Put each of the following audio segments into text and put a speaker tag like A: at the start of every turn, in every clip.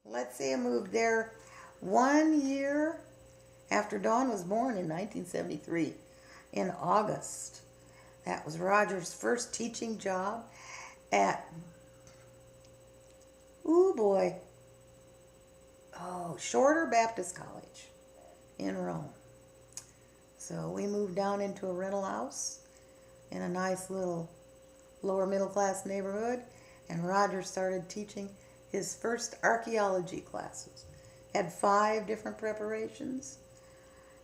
A: Let's see, I moved there 1 year after Dawn was born in 1973 in August. That was Roger's first teaching job at, ooh boy, Shorter Baptist College in Rome. So we moved down into a rental house in a nice little lower middle class neighborhood, and Roger started teaching his first archaeology classes. Had 5 different preparations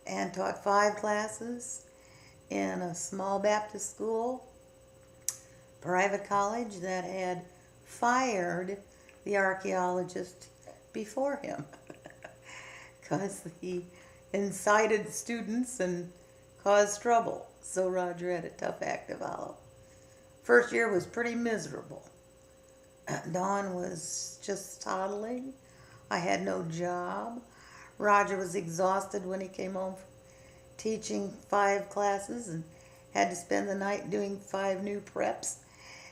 A: and taught 5 classes in a small Baptist school, private college that had fired the archaeologist before him because he incited students and caused trouble. So Roger had a tough act to follow. First year was pretty miserable. Dawn was just toddling. I had no job. Roger was exhausted when he came home from teaching 5 classes and had to spend the night doing 5 new preps.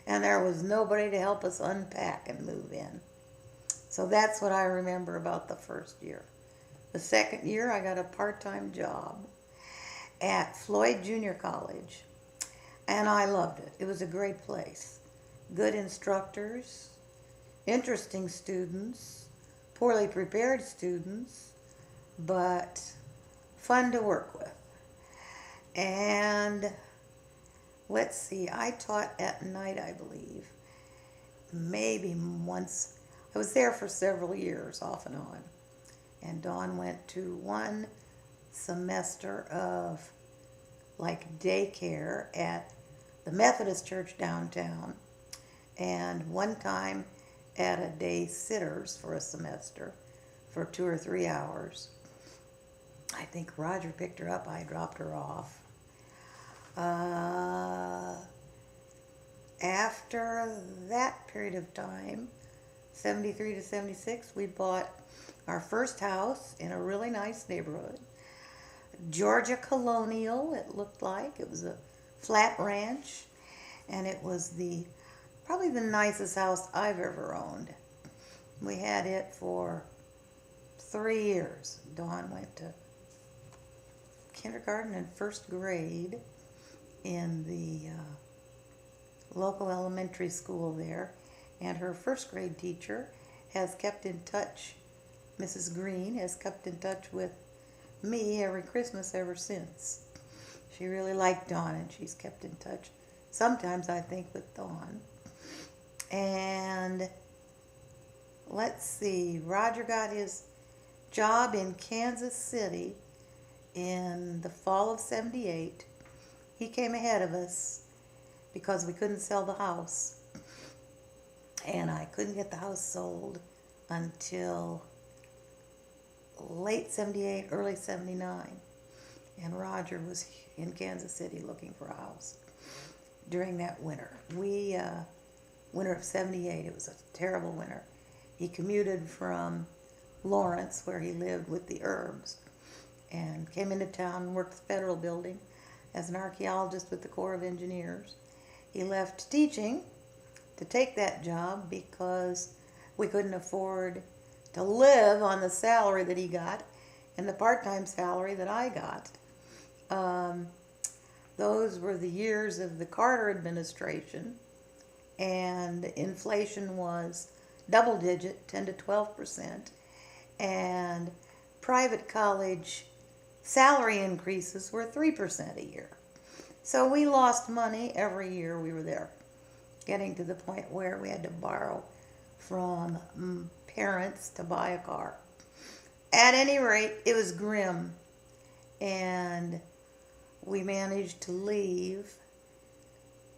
A: And there was nobody to help us unpack and move in. So that's what I remember about the first year. The second year, I got a part-time job at Floyd Junior College, and I loved it. It was a great place. Good instructors, interesting students, poorly prepared students, but fun to work with. And let's see, I taught at night, I believe, maybe once. I was there for several years, off and on. And Dawn went to 1 semester of like daycare at the Methodist Church downtown, and 1 time at a day sitters for a semester for 2 or 3 hours. I think Roger picked her up. I dropped her off. After that period of time, 73 to 76, we bought our first house in a really nice neighborhood. Georgia Colonial, it looked like. It was a flat ranch, and it was probably the nicest house I've ever owned. We had it for 3 years. Dawn went to kindergarten and 1st grade in the local elementary school there, and her 1st grade teacher has kept in touch. Mrs. Green has kept in touch with me every Christmas ever since. She really liked Dawn, and she's kept in touch sometimes, I think, with Dawn. And let's see, Roger got his job in Kansas City in the fall of 78. He came ahead of us because we couldn't sell the house, and I couldn't get the house sold until late 78, early 79. And Roger was in Kansas City looking for a house during that winter. Winter of 78, it was a terrible winter. He commuted from Lawrence, where he lived with the Herbs, and came into town and worked at the Federal Building as an archaeologist with the Corps of Engineers. He left teaching to take that job because we couldn't afford to live on the salary that he got and the part-time salary that I got. Those were the years of the Carter administration, and inflation was double-digit, 10 to 12%, and private college salary increases were 3% a year. So we lost money every year we were there, getting to the point where we had to borrow from parents to buy a car. At any rate, it was grim, and we managed to leave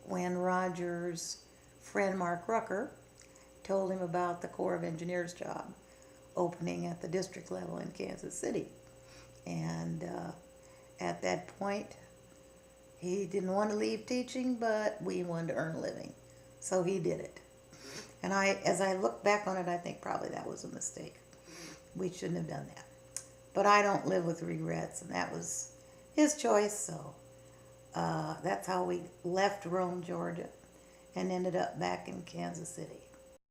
A: when Roger's friend Mark Rucker told him about the Corps of Engineers job opening at the district level in Kansas City. And at that point, he didn't want to leave teaching, but we wanted to earn a living, so he did it. And as I look back on it, I think probably that was a mistake. We shouldn't have done that. But I don't live with regrets, and that was his choice. So that's how we left Rome, Georgia, and ended up back in Kansas City.